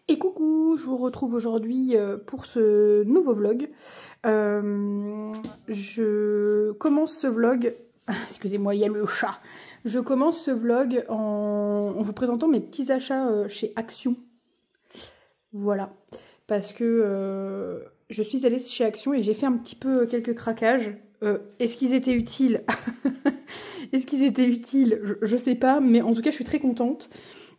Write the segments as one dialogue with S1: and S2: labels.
S1: Et coucou, je vous retrouve aujourd'hui pour ce nouveau vlog. Je commence ce vlog... Excusez-moi, il y a le chat. Je commence ce vlog en vous présentant mes petits achats chez Action. Voilà. Parce que je suis allée chez Action et j'ai fait un petit peu quelques craquages. Est-ce qu'ils étaient utiles? Est-ce qu'ils étaient utiles? Je sais pas, mais en tout cas, je suis très contente.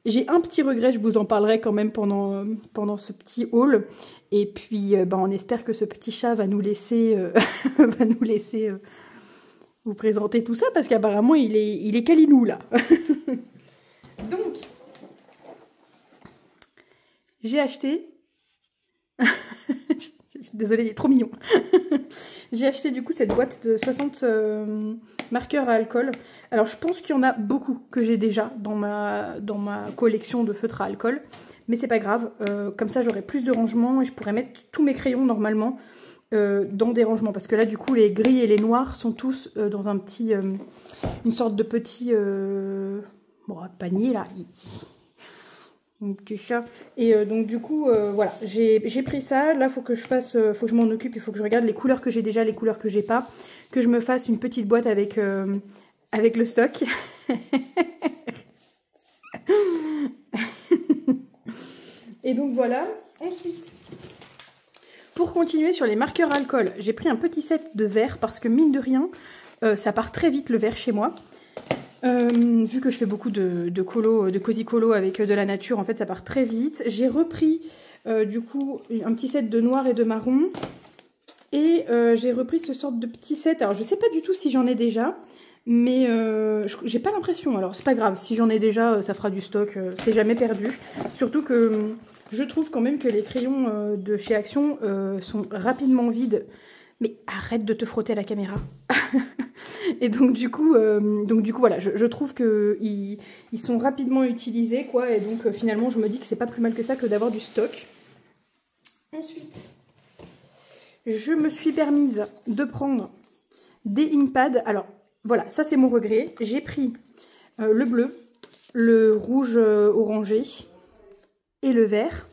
S1: J'ai un petit regret, je vous en parlerai quand même pendant ce petit haul. Et puis, on espère que ce petit chat va nous laisser, vous présenter tout ça, parce qu'apparemment, il est câlinou, là. Donc, j'ai acheté... Désolée, il est trop mignon. J'ai acheté du coup cette boîte de 60 marqueurs à alcool. Alors je pense qu'il y en a beaucoup que j'ai déjà dans ma collection de feutres à alcool. Mais c'est pas grave, comme ça j'aurai plus de rangement et je pourrais mettre tous mes crayons normalement dans des rangements. Parce que là du coup les gris et les noirs sont tous dans un petit, une sorte de petit panier là. Petit chat. Et donc du coup voilà, j'ai pris ça. Là faut que je fasse, faut que je m'en occupe, il faut que je regarde les couleurs que j'ai déjà, les couleurs que j'ai pas, que je me fasse une petite boîte avec avec le stock. Et donc voilà. Ensuite, pour continuer sur les marqueurs alcool, j'ai pris un petit set de verre parce que mine de rien ça part très vite le verre chez moi. Vu que je fais beaucoup de colo, de cosy colo avec de la nature, en fait ça part très vite. J'ai repris du coup un petit set de noir et de marron. Et j'ai repris ce sorte de petit set. Alors je sais pas du tout si j'en ai déjà, mais j'ai pas l'impression. Alors c'est pas grave, si j'en ai déjà ça fera du stock, c'est jamais perdu. Surtout que je trouve quand même que les crayons de chez Action sont rapidement vides. Mais arrête de te frotter à la caméra. Et donc du coup voilà, je trouve qu'ils sont rapidement utilisés, quoi. Et donc finalement, je me dis que c'est pas plus mal que ça que d'avoir du stock. Ensuite, je me suis permise de prendre des inkpads. Alors voilà, ça c'est mon regret. J'ai pris le bleu, le rouge orangé et le vert.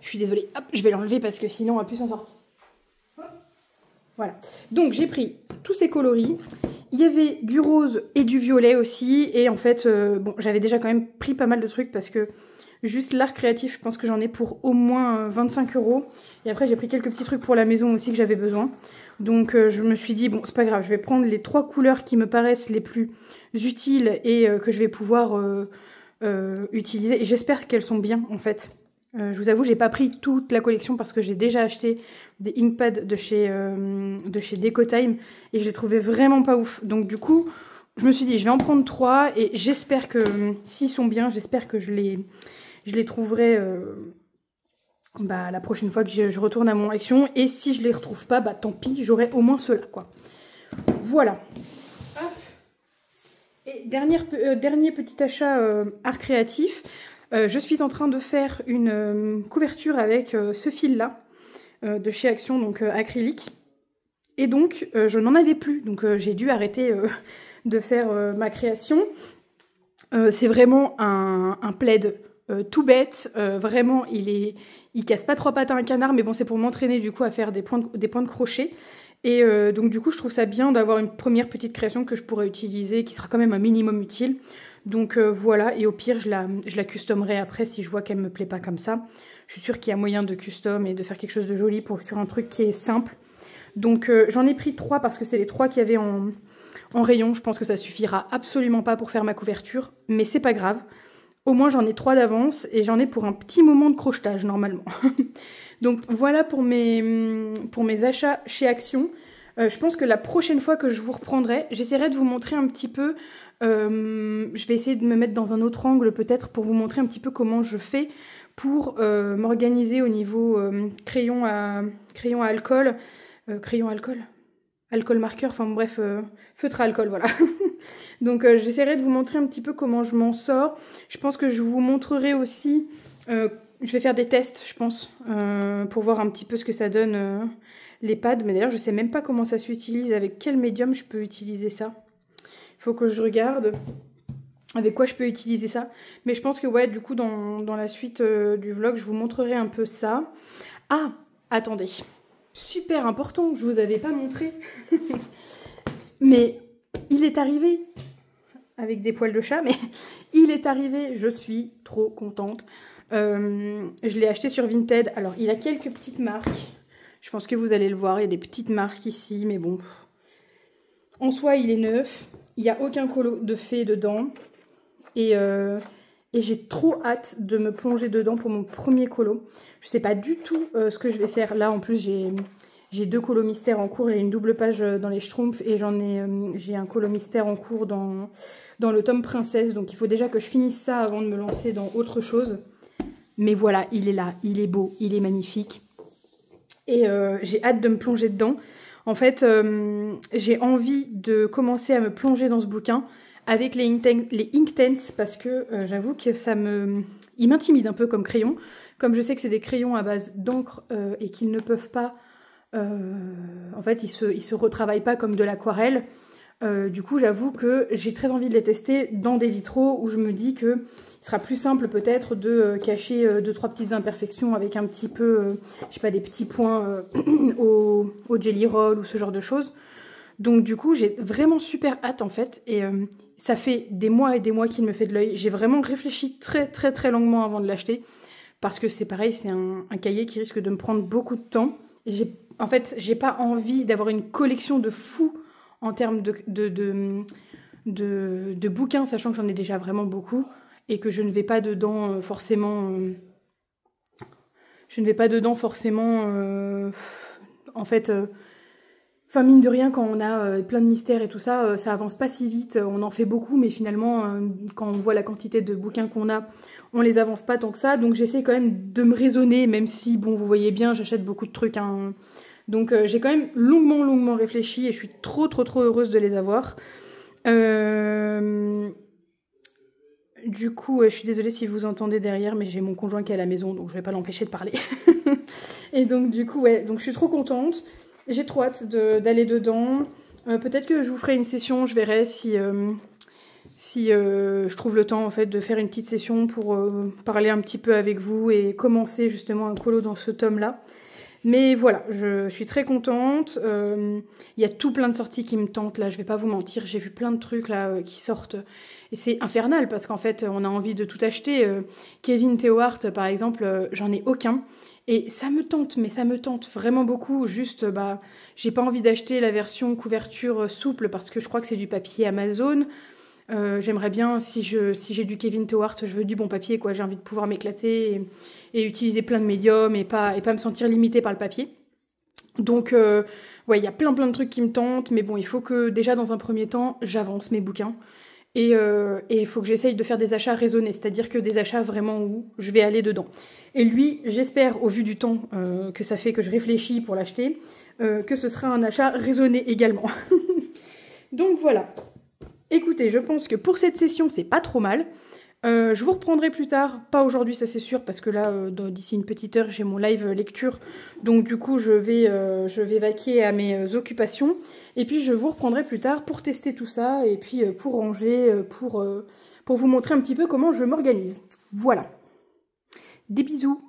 S1: Je suis désolée, hop, je vais l'enlever parce que sinon on va plus s'en sortir. Voilà, donc j'ai pris tous ces coloris. Il y avait du rose et du violet aussi. Et en fait, bon, j'avais déjà quand même pris pas mal de trucs parce que juste l'art créatif, je pense que j'en ai pour au moins 25 €. Et après, j'ai pris quelques petits trucs pour la maison aussi que j'avais besoin. Donc je me suis dit, bon, c'est pas grave, je vais prendre les 3 couleurs qui me paraissent les plus utiles et que je vais pouvoir utiliser. Et j'espère qu'elles sont bien, en fait. Je vous avoue, j'ai pas pris toute la collection parce que j'ai déjà acheté des inkpads de chez Decotime et je les trouvais vraiment pas ouf. Donc du coup, je me suis dit, je vais en prendre 3 et j'espère que, s'ils sont bien, j'espère que je les trouverai la prochaine fois que je retourne à mon Action. Et si je les retrouve pas, bah tant pis, j'aurai au moins ceux-là, quoi. Voilà. Hop. Et dernier petit achat art créatif. Je suis en train de faire une couverture avec ce fil-là de chez Action, donc acrylique. Et donc, je n'en avais plus, donc j'ai dû arrêter de faire ma création. C'est vraiment un plaid tout bête. Vraiment, il casse pas 3 pattes à un canard, mais bon, c'est pour m'entraîner du coup à faire des points de crochet. Et donc du coup, je trouve ça bien d'avoir une première petite création que je pourrais utiliser, qui sera quand même un minimum utile. Donc voilà, et au pire, je la customerai après si je vois qu'elle me plaît pas comme ça. Je suis sûre qu'il y a moyen de custom et de faire quelque chose de joli sur un truc qui est simple. Donc j'en ai pris 3 parce que c'est les 3 qu'il y avait en rayon. Je pense que ça suffira absolument pas pour faire ma couverture, mais c'est pas grave. Au moins j'en ai 3 d'avance et j'en ai pour un petit moment de crochetage normalement. Donc voilà pour mes achats chez Action. Je pense que la prochaine fois que je vous reprendrai, j'essaierai de vous montrer un petit peu. Je vais essayer de me mettre dans un autre angle peut-être pour vous montrer un petit peu comment je fais pour m'organiser au niveau crayon à alcool. Alcool marqueur, enfin bref, feutre à alcool, voilà. Donc j'essaierai de vous montrer un petit peu comment je m'en sors. Je pense que je vous montrerai aussi, je vais faire des tests, je pense, pour voir un petit peu ce que ça donne les pads. Mais d'ailleurs, je sais même pas comment ça s'utilise, avec quel médium je peux utiliser ça. Il faut que je regarde. avec quoi je peux utiliser ça. Mais je pense que ouais, du coup, dans la suite du vlog, je vous montrerai un peu ça. Ah, attendez. Super important, je vous avais pas montré. Mais il est arrivé, avec des poils de chat, mais il est arrivé, je suis trop contente. Je l'ai acheté sur Vinted. Alors, il a quelques petites marques. Je pense que vous allez le voir, il y a des petites marques ici, mais bon. En soi, il est neuf. Il n'y a aucun colo de fée dedans. Et j'ai trop hâte de me plonger dedans pour mon premier colo. Je sais pas du tout ce que je vais faire. Là, en plus, j'ai 2 colos mystères en cours. J'ai une double page dans les Schtroumpfs et j'ai un colo mystère en cours dans le tome princesse. Donc, il faut déjà que je finisse ça avant de me lancer dans autre chose. Mais voilà, il est là, il est beau, il est magnifique. Et j'ai hâte de me plonger dedans. En fait, j'ai envie de commencer à me plonger dans ce bouquin avec les Inktense parce que j'avoue que il m'intimide un peu comme crayon. Comme je sais que c'est des crayons à base d'encre et qu'ils ne peuvent pas... en fait, ils se retravaillent pas comme de l'aquarelle. Du coup, j'avoue que j'ai très envie de les tester dans des vitraux où je me dis que il sera plus simple peut-être de cacher 2-3 petites imperfections avec un petit peu, je sais pas, des petits points au jelly roll ou ce genre de choses. Donc du coup, j'ai vraiment super hâte en fait. Et ça fait des mois et des mois qu'il me fait de l'œil. J'ai vraiment réfléchi très longuement avant de l'acheter. Parce que c'est pareil, c'est un cahier qui risque de me prendre beaucoup de temps. Et en fait, j'ai pas envie d'avoir une collection de fous en termes de bouquins, sachant que j'en ai déjà vraiment beaucoup. Et que je ne vais pas dedans forcément... en fait... Enfin, mine de rien, quand on a plein de mystères et tout ça, ça avance pas si vite. On en fait beaucoup, mais finalement, quand on voit la quantité de bouquins qu'on a, on les avance pas tant que ça. Donc j'essaie quand même de me raisonner, même si, bon, vous voyez bien, j'achète beaucoup de trucs. Hein. Donc j'ai quand même longuement réfléchi et je suis trop heureuse de les avoir. Du coup, je suis désolée si vous entendez derrière, mais j'ai mon conjoint qui est à la maison, donc je vais pas l'empêcher de parler. Et donc du coup, ouais, donc je suis trop contente. J'ai trop hâte d'aller dedans. Peut-être que je vous ferai une session, je verrai si je trouve le temps en fait de faire une petite session pour parler un petit peu avec vous et commencer justement un colo dans ce tome-là. Mais voilà, je suis très contente. Il y a tout plein de sorties qui me tentent là, je vais pas vous mentir. J'ai vu plein de trucs là qui sortent. Et c'est infernal parce qu'en fait, on a envie de tout acheter. Kevin Théohart, par exemple, j'en ai aucun. Et ça me tente, mais ça me tente vraiment beaucoup. Juste, bah, j'ai pas envie d'acheter la version couverture souple parce que je crois que c'est du papier Amazon. J'aimerais bien, si j'ai du Kevin Théohart, je veux du bon papier, quoi. J'ai envie de pouvoir m'éclater et utiliser plein de médiums et pas me sentir limitée par le papier. Donc, ouais, il y a plein de trucs qui me tentent. Mais bon, il faut que déjà, dans un premier temps, j'avance mes bouquins. Et il faut que j'essaye de faire des achats raisonnés, c'est-à-dire que des achats vraiment où je vais aller dedans. Et lui, j'espère, au vu du temps que ça fait que je réfléchis pour l'acheter, que ce sera un achat raisonné également. Donc voilà. Écoutez, je pense que pour cette session, c'est pas trop mal. Je vous reprendrai plus tard, pas aujourd'hui, ça c'est sûr, parce que là, d'ici une petite heure, j'ai mon live lecture. Donc du coup, je vais vaquer à mes occupations. Et puis, je vous reprendrai plus tard pour tester tout ça, et puis pour ranger, pour vous montrer un petit peu comment je m'organise. Voilà. Des bisous.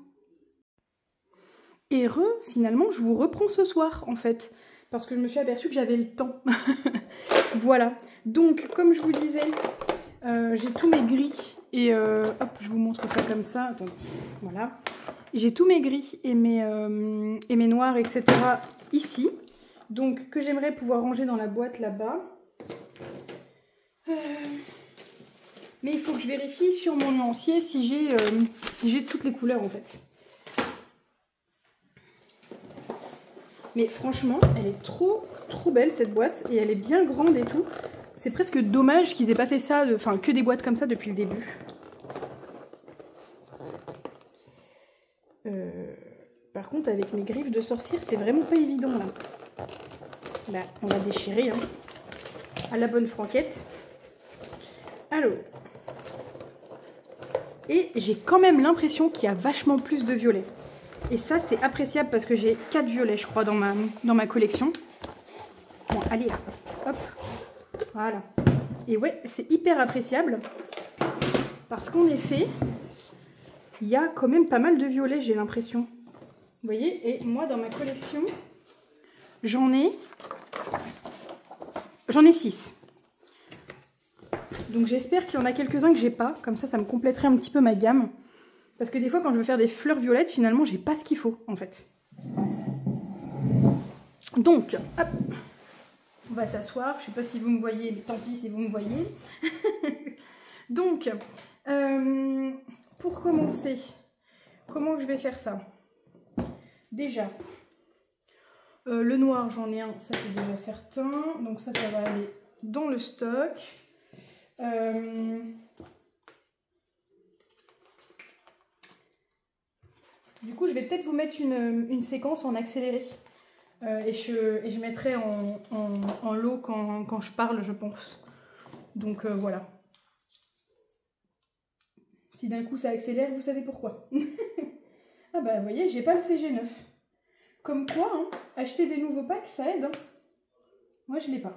S1: Et finalement, je vous reprends ce soir, en fait, parce que je me suis aperçue que j'avais le temps. Voilà. Donc, comme je vous disais, j'ai tous mes gris. Et hop, je vous montre ça comme ça. Attendez, voilà. J'ai tous mes gris et mes noirs, etc. ici. Donc, que j'aimerais pouvoir ranger dans la boîte là-bas. Mais il faut que je vérifie sur mon lancier si j'ai toutes les couleurs en fait. Mais franchement, elle est trop belle cette boîte. Et elle est bien grande et tout. C'est presque dommage qu'ils aient pas fait ça, enfin que des boîtes comme ça depuis le début. Par contre, avec mes griffes de sorcière, c'est vraiment pas évident là. Là, on va déchirer, hein. À la bonne franquette. Alors. Et j'ai quand même l'impression qu'il y a vachement plus de violets. Et ça, c'est appréciable parce que j'ai 4 violets, je crois, dans ma collection. Bon, allez là. Hop. Voilà. Et ouais, c'est hyper appréciable. Parce qu'en effet, il y a quand même pas mal de violets, j'ai l'impression. Vous voyez, et moi dans ma collection, j'en ai 6. Donc j'espère qu'il y en a quelques-uns que j'ai pas, comme ça me compléterait un petit peu ma gamme. Parce que des fois quand je veux faire des fleurs violettes, finalement j'ai pas ce qu'il faut en fait. Donc, hop, on va s'asseoir, je sais pas si vous me voyez, mais tant pis si vous me voyez. Donc, pour commencer, comment je vais faire ça? Déjà, le noir j'en ai un, ça c'est déjà certain, donc ça va aller dans le stock. Du coup je vais peut-être vous mettre une séquence en accéléré et je mettrai en lot quand je parle, je pense. Donc voilà. Si d'un coup ça accélère, vous savez pourquoi. Ah bah vous voyez, j'ai pas le CG9. Comme quoi, hein, acheter des nouveaux packs, ça aide. Hein. Moi, je l'ai pas.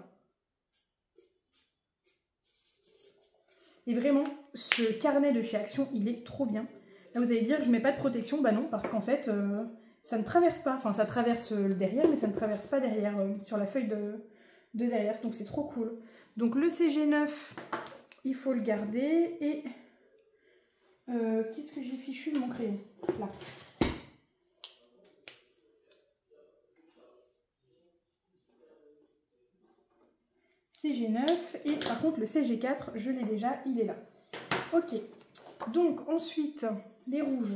S1: Et vraiment, ce carnet de chez Action, il est trop bien. Là, vous allez dire, je mets pas de protection. Bah non, parce qu'en fait, ça ne traverse pas. Enfin, ça traverse le derrière, mais ça ne traverse pas derrière, sur la feuille de derrière. Donc, c'est trop cool. Donc, le CG9, il faut le garder. Et qu'est-ce que j'ai fichu de mon crayon? Là. CG9 et par contre le CG4 je l'ai déjà, il est là. Ok, donc ensuite les rouges.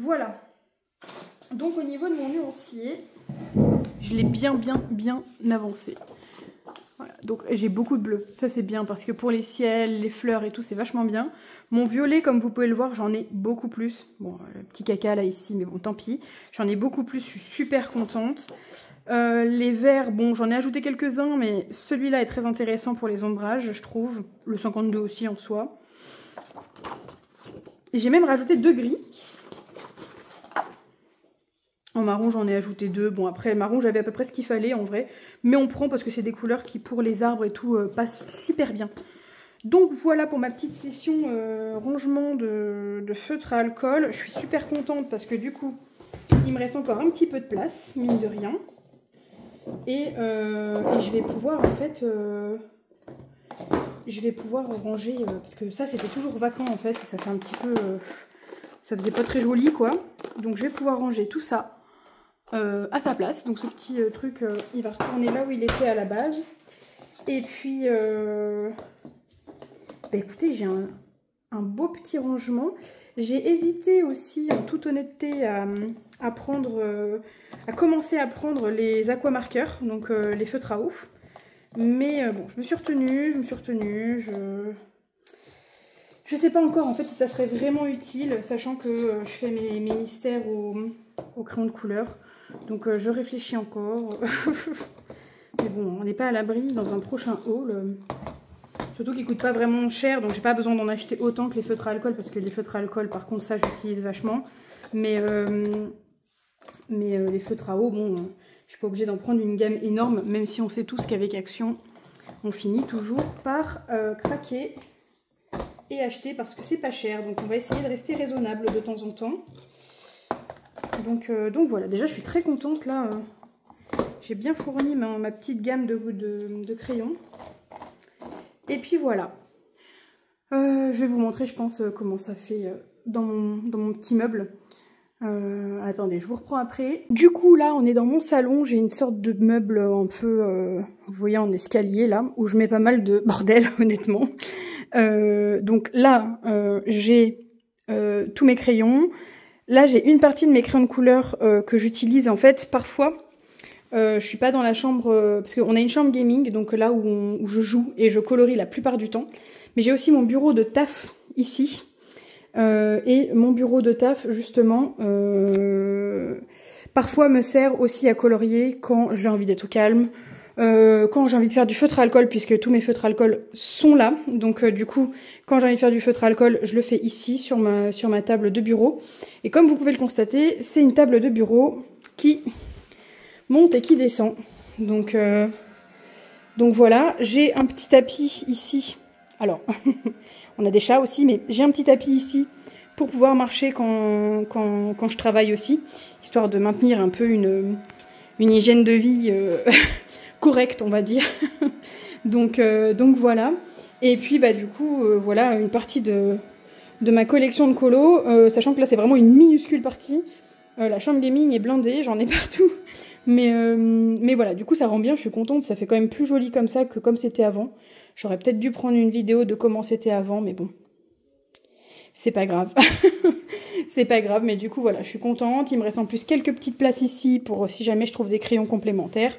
S1: Voilà. Donc au niveau de mon nuancier, je l'ai bien avancé. Voilà. Donc j'ai beaucoup de bleu, ça c'est bien parce que pour les ciels, les fleurs et tout c'est vachement bien. Mon violet comme vous pouvez le voir j'en ai beaucoup plus. Bon le petit caca là ici mais bon tant pis. J'en ai beaucoup plus, je suis super contente. Les verts, bon j'en ai ajouté quelques-uns mais celui-là est très intéressant pour les ombrages je trouve. Le 52 aussi en soi. Et j'ai même rajouté 2 gris. En marron, j'en ai ajouté 2. Bon, après, marron, j'avais à peu près ce qu'il fallait, en vrai. Mais on prend parce que c'est des couleurs qui, pour les arbres et tout, passent super bien. Donc, voilà pour ma petite session rangement de feutre à alcool. Je suis super contente parce que, du coup, il me reste encore un petit peu de place, mine de rien. Et je vais pouvoir, en fait... je vais pouvoir ranger... parce que ça, c'était toujours vacant, en fait. Ça fait un petit peu... ça faisait pas très joli, quoi. Donc, je vais pouvoir ranger tout ça. À sa place, donc ce petit truc il va retourner là où il était à la base. Et puis bah écoutez, j'ai un beau petit rangement. J'ai hésité aussi en toute honnêteté à commencer à prendre les aquamarqueurs, donc les feutres à eau, mais bon je me suis retenue, je sais pas encore en fait si ça serait vraiment utile, sachant que je fais mes mystères au crayon de couleur. Donc je réfléchis encore. Mais bon, on n'est pas à l'abri dans un prochain haul. Surtout qu'ils ne coûtent pas vraiment cher, donc j'ai pas besoin d'en acheter autant que les feutres à alcool, parce que les feutres à alcool, par contre, ça j'utilise vachement. Mais les feutres à eau, bon, je suis pas obligée d'en prendre une gamme énorme, même si on sait tous qu'avec Action, on finit toujours par craquer et acheter parce que c'est pas cher. Donc on va essayer de rester raisonnable de temps en temps. Donc voilà, déjà je suis très contente là, j'ai bien fourni ma petite gamme de crayons. Et puis voilà, je vais vous montrer je pense comment ça fait dans mon petit meuble. Attendez, je vous reprends après. Du coup là on est dans mon salon, j'ai une sorte de meuble un peu, vous voyez en escalier là, où je mets pas mal de bordel honnêtement. Donc là j'ai tous mes crayons. Là, j'ai une partie de mes crayons de couleur que j'utilise en fait parfois. Je suis pas dans la chambre, parce qu'on a une chambre gaming, donc là où je joue et je colorie la plupart du temps. Mais j'ai aussi mon bureau de taf ici. Et mon bureau de taf, justement, parfois me sert aussi à colorier quand j'ai envie d'être au calme. Quand j'ai envie de faire du feutre à alcool, puisque tous mes feutres à alcool sont là. Donc du coup, quand j'ai envie de faire du feutre à alcool, je le fais ici, sur ma table de bureau. Et comme vous pouvez le constater, c'est une table de bureau qui monte et qui descend. Donc voilà, j'ai un petit tapis ici. Alors, on a des chats aussi, mais j'ai un petit tapis ici pour pouvoir marcher quand je travaille aussi, histoire de maintenir un peu une hygiène de vie... correcte on va dire. donc voilà. Et puis bah du coup voilà une partie de ma collection de colos, sachant que là c'est vraiment une minuscule partie. La chambre gaming est blindée, j'en ai partout. Mais voilà, du coup ça rend bien, je suis contente, ça fait quand même plus joli comme ça que comme c'était avant. J'aurais peut-être dû prendre une vidéo de comment c'était avant, mais bon. C'est pas grave. C'est pas grave, mais du coup voilà, je suis contente. Il me reste en plus quelques petites places ici pour si jamais je trouve des crayons complémentaires.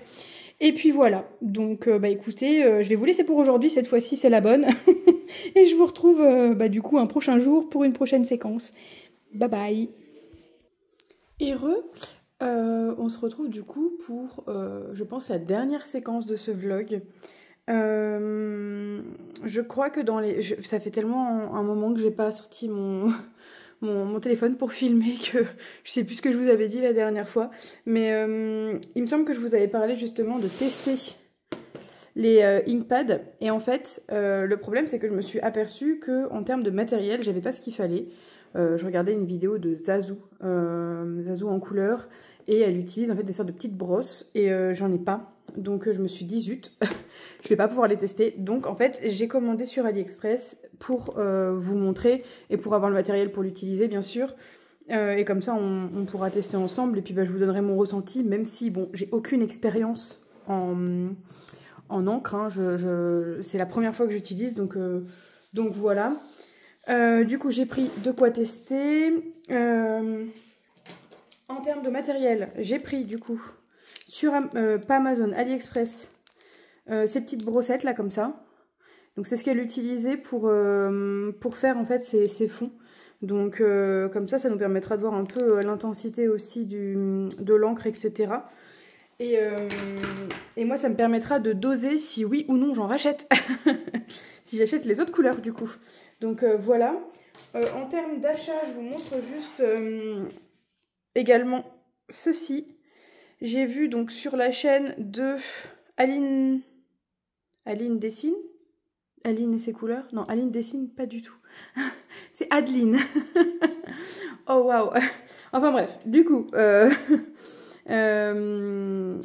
S1: Et puis voilà, donc bah écoutez, je vais vous laisser pour aujourd'hui, cette fois-ci c'est la bonne. Et je vous retrouve bah, du coup un prochain jour pour une prochaine séquence. Bye bye. Heureux, on se retrouve du coup pour, je pense, la dernière séquence de ce vlog. Je crois que dans les... ça fait tellement un moment que j'ai pas sorti mon téléphone pour filmer que je sais plus ce que je vous avais dit la dernière fois, mais il me semble que je vous avais parlé justement de tester les Inkpad, et en fait le problème c'est que je me suis aperçue que en termes de matériel j'avais pas ce qu'il fallait. Je regardais une vidéo de Zazou en couleur, et elle utilise en fait des sortes de petites brosses, et j'en ai pas, donc je me suis dit zut, je vais pas pouvoir les tester. Donc en fait j'ai commandé sur AliExpress pour vous montrer et pour avoir le matériel pour l'utiliser bien sûr, et comme ça on pourra tester ensemble, et puis bah, je vous donnerai mon ressenti, même si bon j'ai aucune expérience en encre, hein. C'est la première fois que j'utilise, donc voilà. Du coup j'ai pris de quoi tester. En termes de matériel, j'ai pris du coup sur pas Amazon, AliExpress, ces petites brossettes là comme ça. Donc c'est ce qu'elle utilisait pour faire en fait ses fonds. Donc comme ça nous permettra de voir un peu l'intensité aussi de l'encre, etc. Et moi ça me permettra de doser si oui ou non j'en rachète. Si j'achète les autres couleurs du coup. Donc voilà. En termes d'achat, je vous montre juste également ceci. J'ai vu donc sur la chaîne de Aline Dessine. Aline et ses couleurs. Non, Aline dessine pas du tout. C'est Adeline. Oh waouh. Enfin bref, du coup,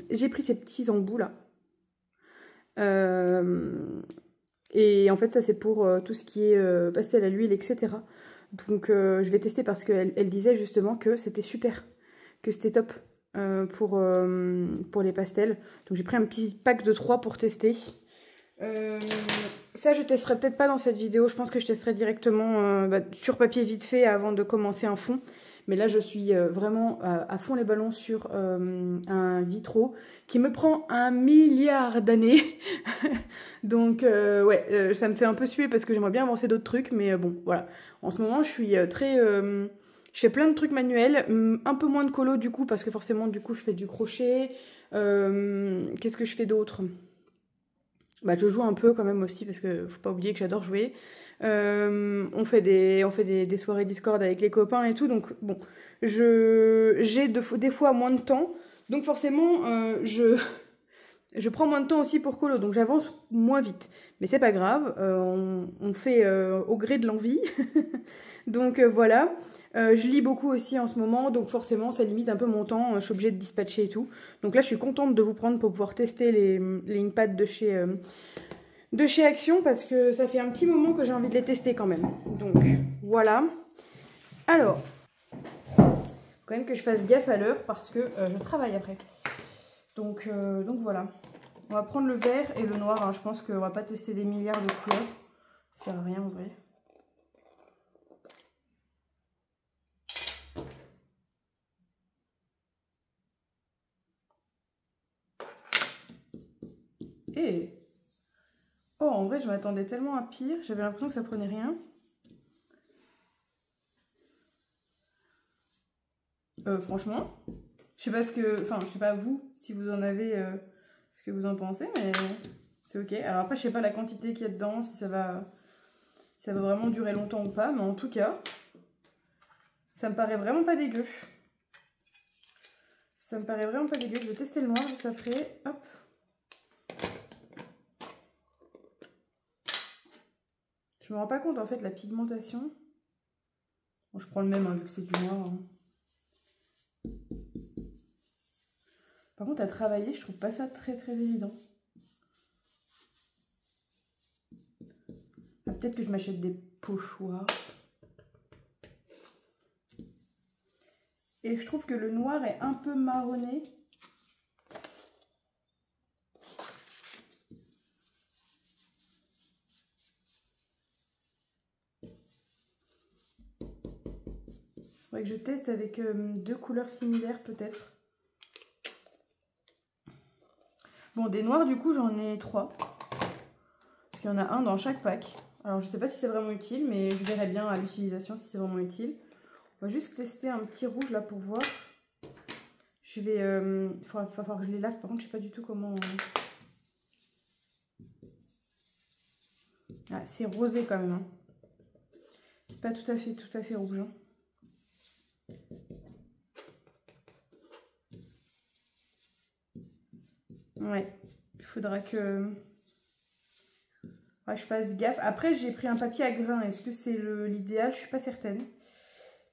S1: j'ai pris ces petits embouts là. Et en fait, ça c'est pour tout ce qui est pastel à l'huile, etc. Donc je vais tester parce qu'elle disait justement que c'était super, que c'était top pour les pastels. Donc j'ai pris un petit pack de 3 pour tester. Ça je testerai peut-être pas dans cette vidéo, je pense que je testerai directement sur papier vite fait avant de commencer un fond. Mais là je suis vraiment à fond les ballons sur un vitraux qui me prend 1 milliard d'années. Donc ouais, ça me fait un peu suer parce que j'aimerais bien avancer d'autres trucs, mais bon voilà. En ce moment je suis très... je fais plein de trucs manuels, un peu moins de colo du coup parce que forcément du coup je fais du crochet. Qu'est-ce que je fais d'autre ? Bah, je joue un peu quand même aussi parce que faut pas oublier que j'adore jouer. On fait des soirées Discord avec les copains et tout, donc bon, j'ai des fois moins de temps, donc forcément je prends moins de temps aussi pour colo, donc j'avance moins vite. Mais c'est pas grave, on fait au gré de l'envie. Donc voilà. Je lis beaucoup aussi en ce moment, donc forcément ça limite un peu mon temps, je suis obligée de dispatcher et tout. Donc là je suis contente de vous prendre pour pouvoir tester les Inkpad de chez Action, parce que ça fait un petit moment que j'ai envie de les tester quand même. Donc voilà. Alors, faut quand même que je fasse gaffe à l'heure parce que je travaille après. Donc voilà. On va prendre le vert et le noir, hein. Je pense qu'on va pas tester des milliards de couleurs. Ça sert à rien en vrai. Et oh, en vrai, je m'attendais tellement à pire. J'avais l'impression que ça prenait rien. Franchement, je sais pas je sais pas vous, si vous en avez, ce que vous en pensez, mais c'est ok. Alors après, je sais pas la quantité qu'il y a dedans, si ça va vraiment durer longtemps ou pas, mais en tout cas, ça me paraît vraiment pas dégueu. Ça me paraît vraiment pas dégueu. Je vais tester le noir juste après. Hop. Je me rends pas compte en fait de la pigmentation. Bon, je prends le même hein, vu que c'est du noir. Hein. Par contre, à travailler, je trouve pas ça très évident. Ah, peut-être que je m'achète des pochoirs. Et je trouve que le noir est un peu marronné. Faudrait que je teste avec 2 couleurs similaires peut-être. Bon, des noirs du coup j'en ai 3. Parce qu'il y en a un dans chaque pack. Alors je sais pas si c'est vraiment utile, mais je verrai bien à l'utilisation si c'est vraiment utile. On va juste tester un petit rouge là pour voir. Je vais... il va falloir que je les lave, par contre je sais pas du tout comment... Ah, c'est rosé quand même. Hein. C'est pas tout à fait rouge. Hein. Ouais, il faudra que je fasse gaffe. Après, j'ai pris un papier à grains. Est-ce que c'est l'idéal? Je suis pas certaine.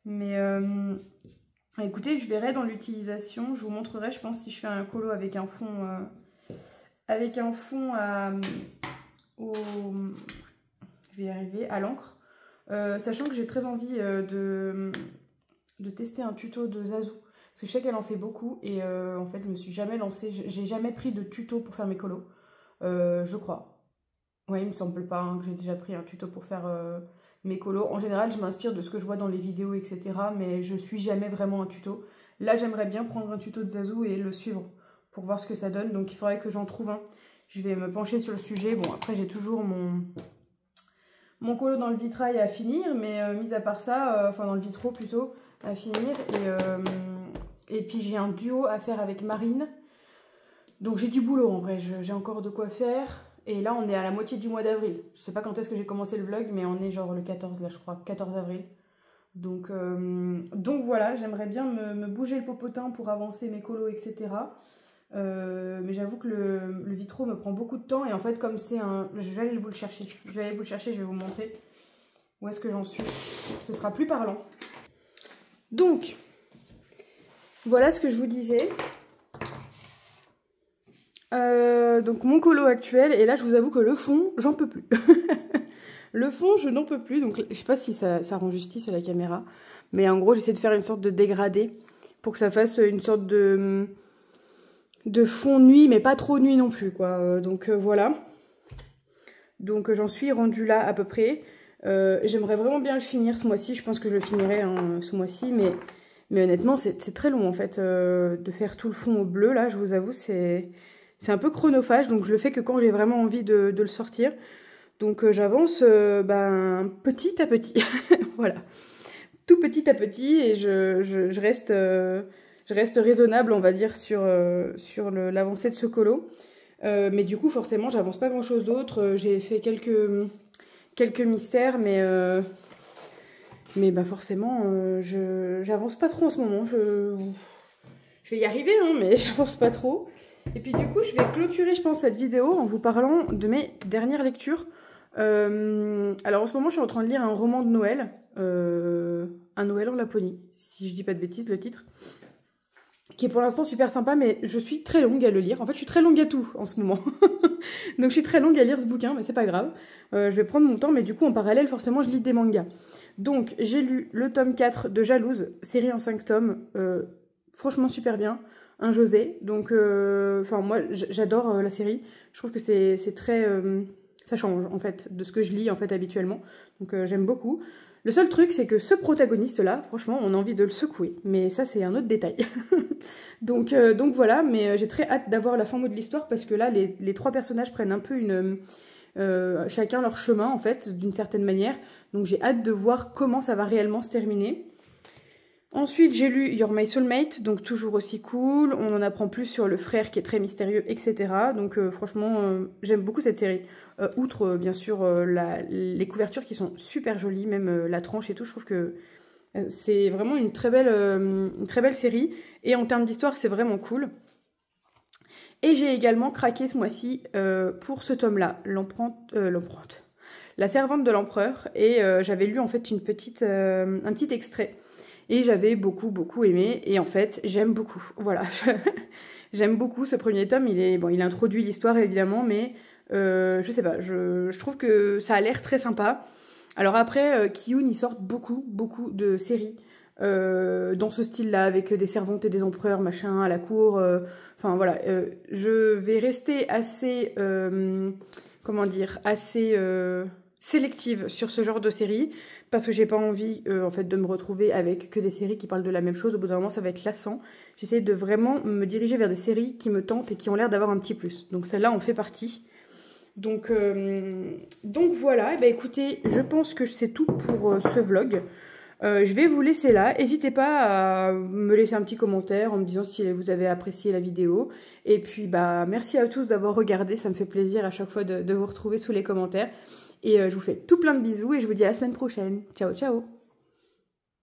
S1: Mais écoutez, je verrai dans l'utilisation. Je vous montrerai, je pense, si je fais un colo avec un fond je vais y arriver, à l'encre. Sachant que j'ai très envie de tester un tuto de Zazou. Parce que je sais qu'elle en fait beaucoup et en fait je me suis jamais lancée, j'ai jamais pris de tuto pour faire mes colos, je crois. Ouais, il me semble pas hein, que j'ai déjà pris un tuto pour faire mes colos. En général je m'inspire de ce que je vois dans les vidéos etc. Mais je suis jamais vraiment un tuto. Là, j'aimerais bien prendre un tuto de Zazu et le suivre pour voir ce que ça donne. Donc, il faudrait que j'en trouve un. Je vais me pencher sur le sujet. Bon, après, j'ai toujours mon colo dans le vitrail à finir. Mais mis à part ça, enfin dans le vitro plutôt, à finir. Et puis, j'ai un duo à faire avec Marine. Donc, j'ai du boulot en vrai. J'ai encore de quoi faire. Et là, on est à la moitié du mois d'avril. Je sais pas quand est-ce que j'ai commencé le vlog, mais on est genre le 14, là, je crois, 14 avril. Donc voilà, j'aimerais bien me bouger le popotin pour avancer mes colos, etc. Mais j'avoue que le vitro me prend beaucoup de temps. Et en fait, comme c'est un... Je vais aller vous le chercher. Je vais aller vous le chercher, je vais vous montrer où est-ce que j'en suis. Ce sera plus parlant. Donc, voilà ce que je vous disais. Donc mon colo actuel, et là je vous avoue que le fond, j'en peux plus. Le fond, je n'en peux plus, donc je sais pas si ça rend justice à la caméra, mais en gros j'essaie de faire une sorte de dégradé pour que ça fasse une sorte de fond nuit, mais pas trop nuit non plus, quoi. Donc voilà. Donc j'en suis rendue là à peu près. J'aimerais vraiment bien le finir ce mois-ci, je pense que je le finirai hein, ce mois-ci, mais honnêtement c'est très long en fait de faire tout le fond au bleu, là je vous avoue, c'est un peu chronophage, donc je le fais que quand j'ai vraiment envie de le sortir. Donc j'avance petit à petit, voilà, tout petit à petit, et je reste raisonnable, on va dire, sur l'avancée de ce colo. Mais du coup, forcément, j'avance pas grand-chose d'autre. J'ai fait quelques mystères, mais bah forcément, j'avance pas trop en ce moment. Je vais y arriver, hein, mais j'avance pas trop. Et puis du coup, je vais clôturer, je pense, cette vidéo en vous parlant de mes dernières lectures. Alors en ce moment, je suis en train de lire un roman de Noël, Un Noël en Laponie, si je dis pas de bêtises, le titre, qui est pour l'instant super sympa, mais je suis très longue à le lire. En fait, je suis très longue à tout en ce moment. Donc je suis très longue à lire ce bouquin, mais c'est pas grave. Je vais prendre mon temps, mais du coup, en parallèle, forcément, je lis des mangas. Donc, j'ai lu le tome 4 de Jalouse, série en 5 tomes, franchement super bien. Un José, donc enfin moi j'adore la série, je trouve que c'est très ça change en fait de ce que je lis en fait habituellement, donc j'aime beaucoup. Le seul truc c'est que ce protagoniste là, franchement on a envie de le secouer, mais ça c'est un autre détail. donc voilà, mais j'ai très hâte d'avoir la fin mot de l'histoire, parce que là les trois personnages prennent un peu chacun leur chemin en fait d'une certaine manière, donc j'ai hâte de voir comment ça va réellement se terminer. Ensuite, j'ai lu You're My Soulmate, donc toujours aussi cool. On en apprend plus sur le frère qui est très mystérieux, etc. Donc franchement, j'aime beaucoup cette série. Outre, bien sûr, les couvertures qui sont super jolies, même la tranche et tout, je trouve que c'est vraiment une très belle série. Et en termes d'histoire, c'est vraiment cool. Et j'ai également craqué ce mois-ci pour ce tome-là, La Servante de l'Empereur. Et j'avais lu en fait un petit extrait. Et j'avais beaucoup aimé, et en fait j'aime beaucoup, voilà. J'aime beaucoup ce premier tome. Il introduit l'histoire évidemment, mais je sais pas, je trouve que ça a l'air très sympa. Alors après, Kiyun il sort beaucoup de séries dans ce style-là, avec des servantes et des empereurs, machin, à la cour, enfin voilà. Je vais rester assez, comment dire, assez sélective sur ce genre de série, parce que j'ai pas envie en fait de me retrouver avec que des séries qui parlent de la même chose. Au bout d'un moment ça va être lassant. J'essaie de vraiment me diriger vers des séries qui me tentent et qui ont l'air d'avoir un petit plus. Donc celle-là en fait partie. Donc voilà, et bah écoutez, je pense que c'est tout pour ce vlog. Je vais vous laisser là. N'hésitez pas à me laisser un petit commentaire en me disant si vous avez apprécié la vidéo. Et puis bah merci à tous d'avoir regardé, ça me fait plaisir à chaque fois de vous retrouver sous les commentaires. Et je vous fais tout plein de bisous et je vous dis à la semaine prochaine. Ciao ciao.